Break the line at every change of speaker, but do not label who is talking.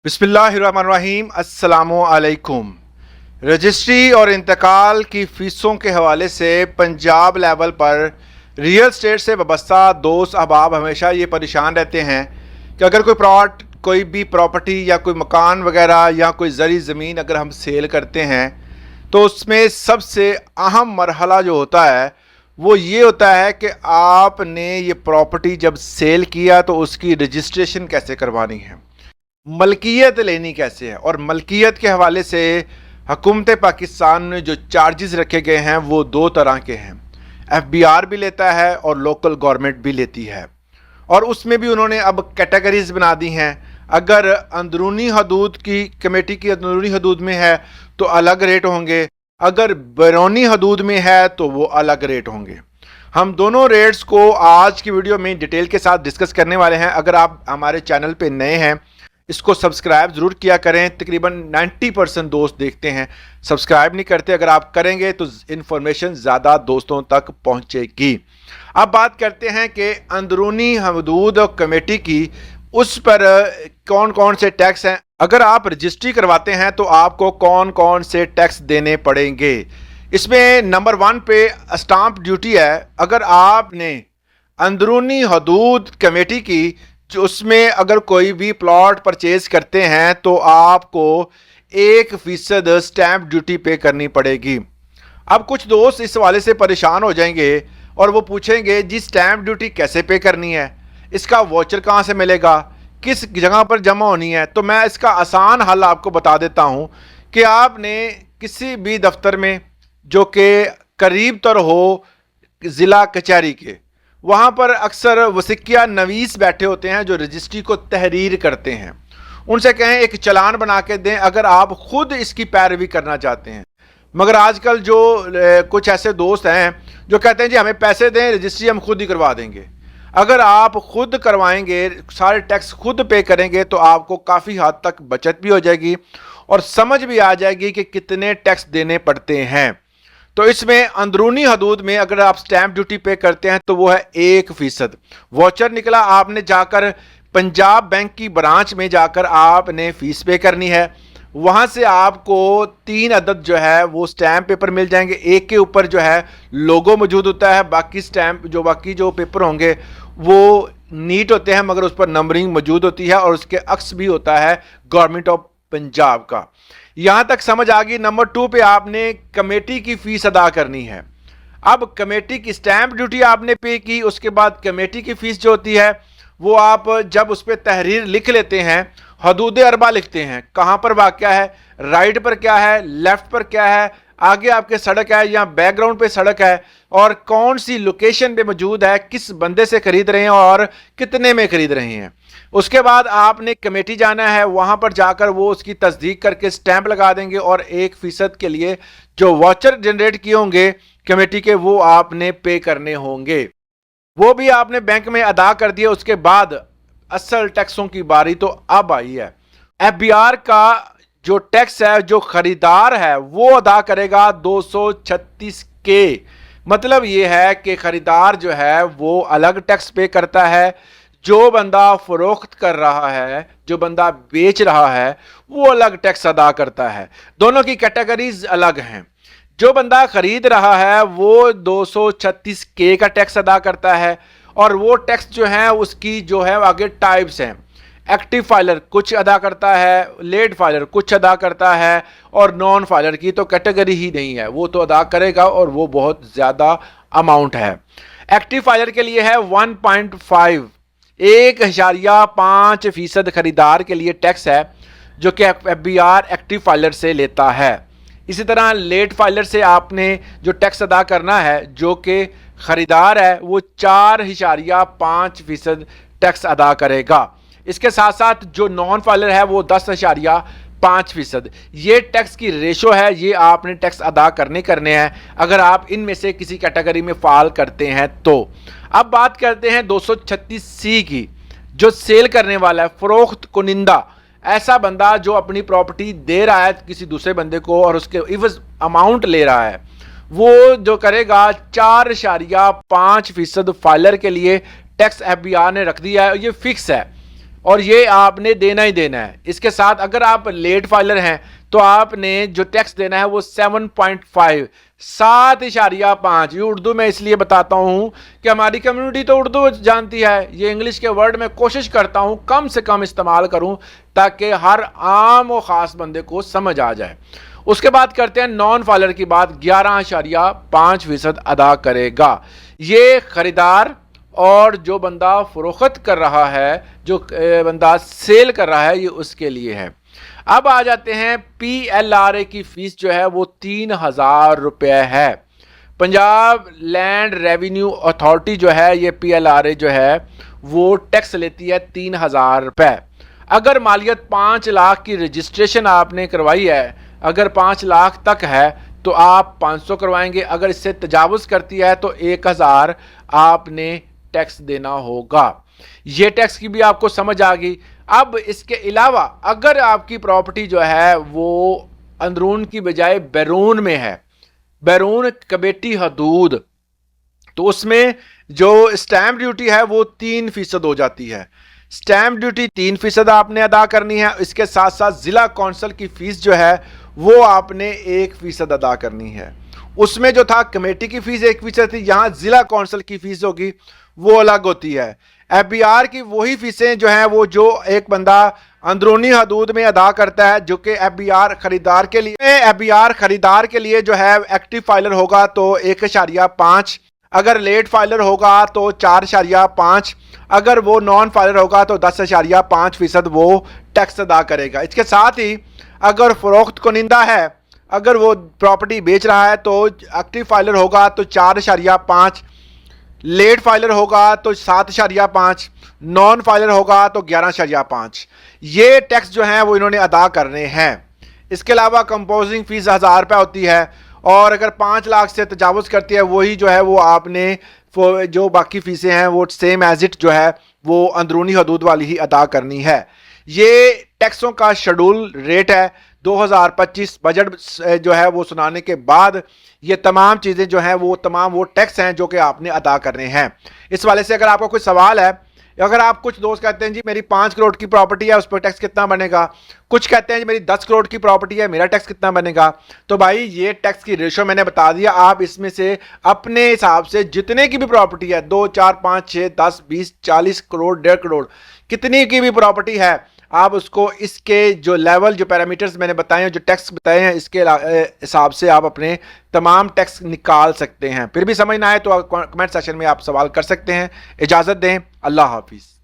बिस्मिल्लाहिर्रहमानिर्रहीम अस्सलामुअलैकुम। रजिस्ट्री और इंतकाल की फ़ीसों के हवाले से पंजाब लेवल पर रियल स्टेट से वाबस्ता दोस्त अहबाब हमेशा ये परेशान रहते हैं कि अगर कोई भी प्रॉपर्टी या कोई मकान वगैरह या कोई ज़री ज़मीन अगर हम सेल करते हैं तो उसमें सबसे अहम मरहला जो होता है वो ये होता है कि आपने ये प्रॉपर्टी जब सेल किया तो उसकी रजिस्ट्रेशन कैसे करवानी है, मलकियत लेनी कैसे है। और मलकियत के हवाले से हुकूमत पाकिस्तान में जो चार्जेस रखे गए हैं वो दो तरह के हैं। FBR भी लेता है और लोकल गवर्नमेंट भी लेती है, और उसमें भी उन्होंने अब कैटेगरीज बना दी हैं। अगर अंदरूनी हदूद की कमेटी की अंदरूनी हदूद में है तो अलग रेट होंगे, अगर बैरूनी हदूद में है तो वो अलग रेट होंगे। हम दोनों रेट्स को आज की वीडियो में डिटेल के साथ डिस्कस करने वाले हैं। अगर आप हमारे चैनल पे नए हैं इसको सब्सक्राइब ज़रूर किया करें। तकरीबन 90% दोस्त देखते हैं, सब्सक्राइब नहीं करते। अगर आप करेंगे तो इन्फॉर्मेशन ज़्यादा दोस्तों तक पहुंचेगी। अब बात करते हैं कि अंदरूनी हदूद और कमेटी की, उस पर कौन कौन से टैक्स हैं। अगर आप रजिस्ट्री करवाते हैं तो आपको कौन कौन से टैक्स देने पड़ेंगे। इसमें नंबर 1 पे स्टाम्प ड्यूटी है। अगर आपने अंदरूनी हदूद कमेटी की जो उसमें अगर कोई भी प्लॉट परचेज करते हैं तो आपको 1% स्टैंप ड्यूटी पे करनी पड़ेगी। अब कुछ दोस्त इस हवाले से परेशान हो जाएंगे और वो पूछेंगे जी स्टैंप ड्यूटी कैसे पे करनी है, इसका वॉचर कहाँ से मिलेगा, किस जगह पर जमा होनी है। तो मैं इसका आसान हल आपको बता देता हूँ कि आपने किसी भी दफ्तर में जो कि करीब तर हो ज़िला कचहरी के, वहाँ पर अक्सर वसीकिया नवीस बैठे होते हैं जो रजिस्ट्री को तहरीर करते हैं। उनसे कहें एक चालान बना के दें अगर आप खुद इसकी पैरवी करना चाहते हैं। मगर आजकल जो कुछ ऐसे दोस्त हैं जो कहते हैं जी हमें पैसे दें, रजिस्ट्री हम खुद ही करवा देंगे। अगर आप खुद करवाएंगे, सारे टैक्स खुद पे करेंगे तो आपको काफ़ी हद तक बचत भी हो जाएगी और समझ भी आ जाएगी कि कितने टैक्स देने पड़ते हैं। तो इसमें अंदरूनी हदूद में अगर आप स्टैंप ड्यूटी पे करते हैं तो वो है 1%। वॉचर निकला, आपने जाकर पंजाब बैंक की ब्रांच में जाकर आपने फीस पे करनी है। वहाँ से आपको 3 अदद जो है वो स्टैंप पेपर मिल जाएंगे। एक के ऊपर जो है लोगो मौजूद होता है, बाकी जो पेपर होंगे वो नीट होते हैं मगर उस पर नंबरिंग मौजूद होती है और उसके अक्स भी होता है गवर्नमेंट ऑफ पंजाब का। यहां तक समझ आ गई। नंबर 2 पे आपने कमेटी की फीस अदा करनी है। अब कमेटी की स्टैंप ड्यूटी आपने पे की, उसके बाद कमेटी की फीस जो होती है वो आप जब उस पर तहरीर लिख लेते हैं, हदूद अरबा लिखते हैं, कहां पर वाक़या है, राइट पर क्या है, लेफ्ट पर क्या है, आगे आपके सड़क है या बैकग्राउंड पे सड़क है, और कौन सी लोकेशन पे मौजूद है, किस बंदे से खरीद रहे हैं और कितने में खरीद रहे हैं। उसके बाद आपने कमेटी जाना है, वहां पर जाकर वो उसकी तस्दीक करके स्टैंप लगा देंगे और 1% के लिए जो वाउचर जनरेट किए होंगे कमेटी के वो आपने पे करने होंगे। वो भी आपने बैंक में अदा कर दिए। उसके बाद असल टैक्सों की बारी तो अब आई है। FBR का जो टैक्स है जो खरीदार है वो अदा करेगा 236 के। मतलब ये है कि खरीदार जो है वो अलग टैक्स पे करता है, जो बंदा फरोख्त कर रहा है, जो बंदा बेच रहा है वो अलग टैक्स अदा करता है। दोनों की कैटेगरीज अलग हैं। जो बंदा खरीद रहा है वो 236 के का टैक्स अदा करता है और वो टैक्स जो है उसकी जो है आगे टाइप्स हैं। एक्टिव फाइलर कुछ अदा करता है, लेट फाइलर कुछ अदा करता है, और नॉन फाइलर की तो कैटेगरी ही नहीं है, वो तो अदा करेगा और वो बहुत ज़्यादा अमाउंट है। एक्टिव फाइलर के लिए है 1.5 1.5% खरीदार के लिए टैक्स है जो कि FBR एक्टिव फाइलर से लेता है। इसी तरह लेट फाइलर से आपने जो टैक्स अदा करना है जो कि खरीदार है वो 4.5% टैक्स अदा करेगा। इसके साथ साथ जो नॉन फाइलर है वो 10.5%। ये टैक्स की रेशो है, ये आपने टैक्स अदा करने हैं अगर आप इनमें से किसी कैटेगरी में फाल करते हैं तो। अब बात करते हैं 236C की, जो सेल करने वाला है, फरोख्त कुनिंदा, ऐसा बंदा जो अपनी प्रॉपर्टी दे रहा है किसी दूसरे बंदे को और उसके इवज अमाउंट ले रहा है, वो जो करेगा 4.5% फाइलर के लिए टैक्स FBR ने रख दिया है। ये फिक्स है। और ये आपने देना ही देना है। इसके साथ अगर आप लेट फाइलर हैं तो आपने जो टैक्स देना है वो 7.5 7.5। ये उर्दू में इसलिए बताता हूं कि हमारी कम्युनिटी तो उर्दू जानती है, ये इंग्लिश के वर्ड में कोशिश करता हूं कम से कम इस्तेमाल करूं ताकि हर आम और ख़ास बंदे को समझ आ जाए। उसके बाद करते हैं नॉन फाइलर की बात। 11.5% अदा करेगा ये खरीदार, और जो बंदा फरोख्त कर रहा है, जो बंदा सेल कर रहा है, ये उसके लिए है। अब आ जाते हैं PLRA की फीस जो है वो 3,000 रुपये है। पंजाब लैंड रेवेन्यू अथॉरिटी जो है ये PLRA जो है वो टैक्स लेती है 3,000 रुपये। अगर मालियत 5 लाख की रजिस्ट्रेशन आपने करवाई है, अगर 5 लाख तक है तो आप 500 करवाएंगे, अगर इससे तजावुज़ करती है तो 1,000 आपने टैक्स देना होगा। ये टैक्स की भी आपको समझ आ गई। अब इसके अलावा अगर आपकी प्रॉपर्टी जो है वो अंदरून की बजाय बैरून में है, बैरून कमेटी हदूद, तो उसमें जो स्टैंप ड्यूटी है वो 3% हो जाती है। स्टैंप ड्यूटी 3% आपने अदा करनी है। इसके साथ साथ जिला कौंसल की फीस जो है वो आपने 1% अदा करनी है। उसमें जो था कमेटी की फीस 1% थी, यहां जिला कौंसल की फीस होगी वो अलग होती है। FBR की वही फीसें जो हैं वो जो एक बंदा अंदरूनी हदूद में अदा करता है, जो कि FBR खरीदार के लिए, FBR खरीदार के लिए जो है एक्टिव फाइलर होगा तो 1.5, अगर लेट फाइलर होगा तो 4.5, अगर वो नॉन फाइलर होगा तो 10.5% वो टैक्स अदा करेगा। इसके साथ ही अगर फरोख्त कुनिंदा है, अगर वो प्रॉपर्टी बेच रहा है तो एक्टिव फाइलर होगा तो 4.5, लेट फाइलर होगा तो 7.5, नॉन फाइलर होगा तो 11.5। ये टैक्स जो हैं वो इन्होंने अदा करने हैं। इसके अलावा कंपोजिंग फीस 1,000 रुपये होती है, और अगर 5 लाख से तजावुज़ करती है वही जो है वो आपने जो बाकी फीसें हैं वो सेम एज इट जो है वो अंदरूनी हदूद वाली ही अदा करनी है। ये टैक्सों का शेड्यूल रेट है। 2025 बजट जो है वो सुनाने के बाद ये तमाम चीज़ें जो हैं वो तमाम वो टैक्स हैं जो कि आपने अदा करने हैं। इस वाले से अगर आपका कोई सवाल है, अगर आप, कुछ दोस्त कहते हैं जी मेरी 5 करोड़ की प्रॉपर्टी है उस पर टैक्स कितना बनेगा, कुछ कहते हैं जी मेरी 10 करोड़ की प्रॉपर्टी है मेरा टैक्स कितना बनेगा, तो भाई ये टैक्स की रेशो मैंने बता दिया। आप इसमें से अपने हिसाब से जितने की भी प्रॉपर्टी है, 2, 4, 5, 6, 10, 20, 40 करोड़, 1.5 करोड़, कितनी की भी प्रॉपर्टी है, आप उसको इसके जो लेवल, जो पैरामीटर्स मैंने बताए हैं, जो टैक्स बताए हैं, इसके हिसाब से आप अपने तमाम टैक्स निकाल सकते हैं। फिर भी समझ ना आए तो कमेंट सेक्शन में आप सवाल कर सकते हैं। इजाज़त दें। अल्लाह हाफिज़।